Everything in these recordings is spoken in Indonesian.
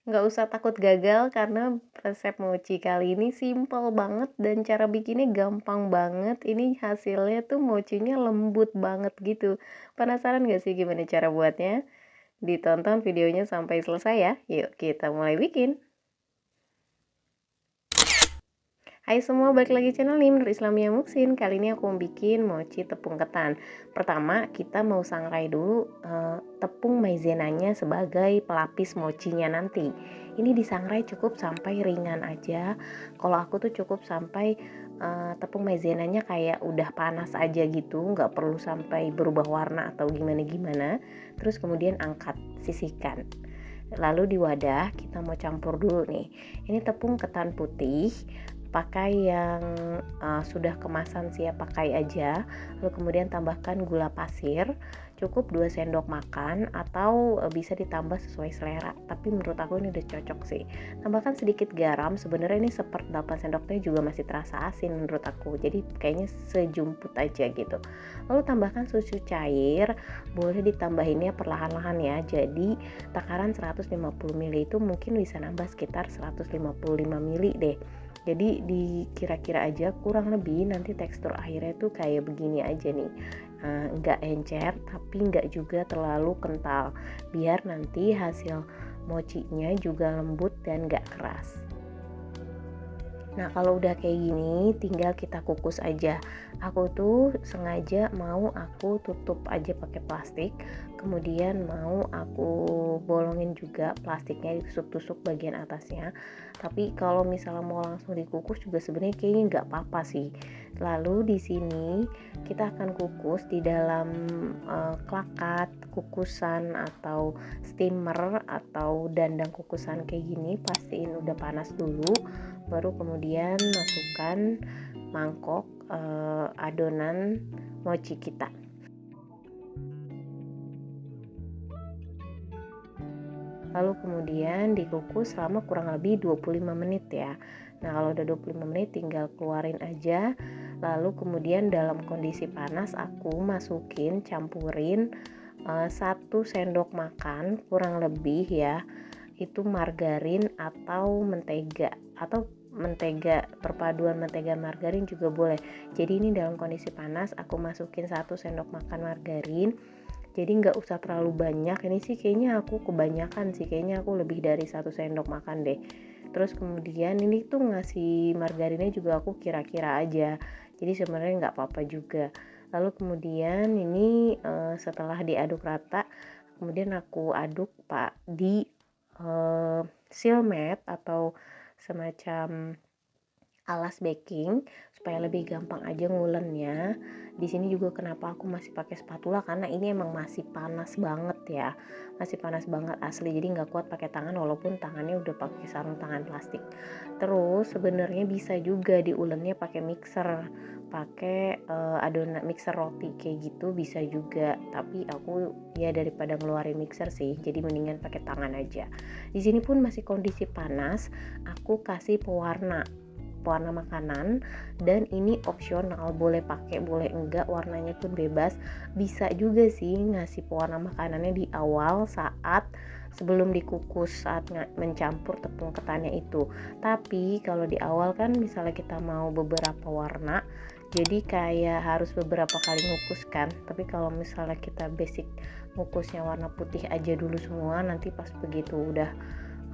Nggak usah takut gagal karena resep mochi kali ini simple banget dan cara bikinnya gampang banget. Ini hasilnya tuh mochinya lembut banget gitu. Penasaran nggak sih gimana cara buatnya? Ditonton videonya sampai selesai ya. Yuk kita mulai bikin. Hai semua, balik lagi channel Nur Islamia Muksin. Kali ini aku mau bikin mochi tepung ketan. Pertama, kita mau sangrai dulu tepung maizenanya sebagai pelapis mochinya nanti. Ini disangrai cukup sampai ringan aja. Kalau aku tuh cukup sampai tepung maizenanya kayak udah panas aja gitu, nggak perlu sampai berubah warna atau gimana-gimana. Terus kemudian angkat, sisihkan. Lalu di wadah kita mau campur dulu nih. Ini tepung ketan putih, pakai yang sudah kemasan siap pakai aja. Lalu kemudian tambahkan gula pasir cukup 2 sendok makan atau bisa ditambah sesuai selera, tapi menurut aku ini udah cocok sih. Tambahkan sedikit garam, sebenarnya ini 1/8 sendoknya juga masih terasa asin menurut aku, jadi kayaknya sejumput aja gitu. Lalu tambahkan susu cair, boleh ditambahinnya perlahan-lahan ya, jadi takaran 150 ml itu mungkin bisa nambah sekitar 155 ml deh. Jadi dikira-kira aja, kurang lebih nanti tekstur akhirnya tuh kayak begini aja nih, nggak encer tapi nggak juga terlalu kental, biar nanti hasil mochinya juga lembut dan nggak keras. Nah kalau udah kayak gini tinggal kita kukus aja. Aku tuh sengaja mau aku tutup aja pakai plastik, kemudian mau aku bolongin juga plastiknya, ditusuk-tusuk bagian atasnya. Tapi kalau misalnya mau langsung dikukus juga sebenarnya kayaknya nggak apa-apa sih. Lalu di sini kita akan kukus di dalam klakat kukusan atau steamer atau dandang kukusan kayak gini, pastiin udah panas dulu. Baru kemudian masukkan mangkok adonan mochi kita. Lalu kemudian dikukus selama kurang lebih 25 menit ya. Nah kalau udah 25 menit tinggal keluarin aja. Lalu kemudian dalam kondisi panas aku masukin, campurin 1 sendok makan kurang lebih ya, itu margarin atau mentega, atau mentega, perpaduan mentega margarin juga boleh. Jadi ini dalam kondisi panas aku masukin 1 sendok makan margarin, jadi nggak usah terlalu banyak. Ini sih kayaknya aku kebanyakan sih, kayaknya aku lebih dari 1 sendok makan deh. Terus kemudian ini tuh ngasih margarinnya juga aku kira-kira aja, jadi sebenarnya nggak apa-apa juga. Lalu kemudian ini setelah diaduk rata, kemudian aku aduk di seal mat atau semacam alas baking supaya lebih gampang aja ngulennya. Di sini juga kenapa aku masih pakai spatula karena ini emang masih panas banget ya. Masih panas banget asli. Jadi nggak kuat pakai tangan walaupun tangannya udah pakai sarung tangan plastik. Terus sebenarnya bisa juga diulennya pakai mixer. Pakai adonan mixer roti kayak gitu bisa juga. Tapi aku ya daripada ngeluarin mixer sih, jadi mendingan pakai tangan aja. Di sini pun masih kondisi panas, aku kasih pewarna makanan, dan ini opsional, boleh pakai boleh enggak, warnanya pun bebas. Bisa juga sih ngasih pewarna makanannya di awal saat sebelum dikukus, saat mencampur tepung ketannya itu. Tapi kalau di awal kan misalnya kita mau beberapa warna, jadi kayak harus beberapa kali ngukus kan. Tapi kalau misalnya kita basic ngukusnya warna putih aja dulu semua, nanti pas begitu udah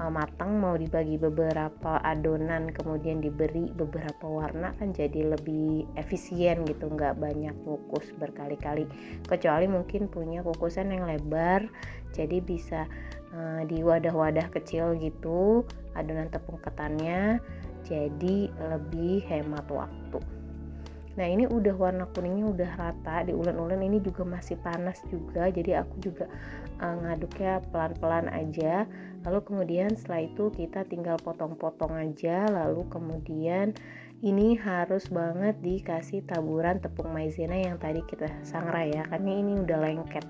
matang mau dibagi beberapa adonan kemudian diberi beberapa warna kan jadi lebih efisien gitu, nggak banyak ngukus berkali-kali. Kecuali mungkin punya kukusan yang lebar, jadi bisa di wadah-wadah kecil gitu adonan tepung ketannya, jadi lebih hemat waktu. Nah ini udah warna kuningnya udah rata, diulen-ulen. Ini juga masih panas juga, jadi aku juga ngaduknya pelan-pelan aja. Lalu kemudian setelah itu kita tinggal potong-potong aja. Lalu kemudian ini harus banget dikasih taburan tepung maizena yang tadi kita sangrai ya, karena ini udah lengket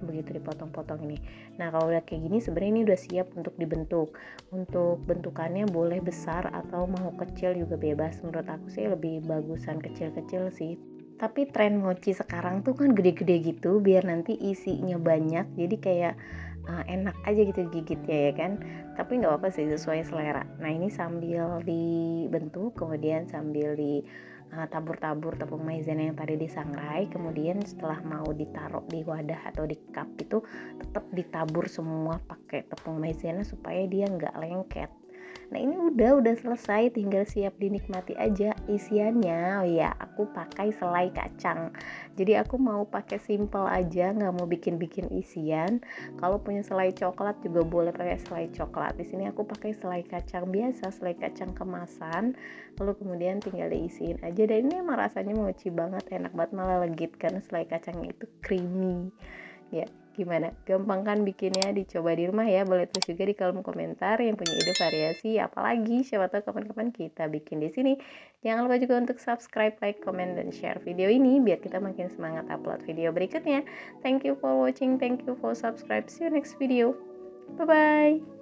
begitu dipotong-potong ini. Nah kalau udah kayak gini sebenarnya ini udah siap untuk dibentuk. Untuk bentukannya boleh besar atau mau kecil juga bebas. Menurut aku sih lebih bagusan kecil-kecil sih. Tapi tren mochi sekarang tuh kan gede-gede gitu biar nanti isinya banyak, jadi kayak enak aja gitu gigitnya ya kan, tapi nggak apa-apa sih, sesuai selera. Nah ini sambil dibentuk, kemudian sambil di tabur-tabur tepung maizena yang tadi disangrai, kemudian setelah mau ditaruh di wadah atau di cup itu tetap ditabur semua pakai tepung maizena supaya dia nggak lengket. Nah ini udah selesai, tinggal siap dinikmati aja isiannya. Oh ya, aku pakai selai kacang, jadi aku mau pakai simple aja, nggak mau bikin isian. Kalau punya selai coklat juga boleh pakai selai coklat. Di sini aku pakai selai kacang biasa, selai kacang kemasan, lalu kemudian tinggal diisiin aja. Dan ini emang rasanya mochi banget, enak banget, malah legit karena selai kacangnya itu creamy. Ya, gimana? Gampang kan bikinnya? Dicoba di rumah ya. Boleh tulis juga di kolom komentar yang punya ide variasi apalagi. Siapa tahu kapan-kapan kita bikin di sini. Jangan lupa juga untuk subscribe, like, comment, dan share video ini biar kita makin semangat upload video berikutnya. Thank you for watching. Thank you for subscribe. See you next video. Bye bye.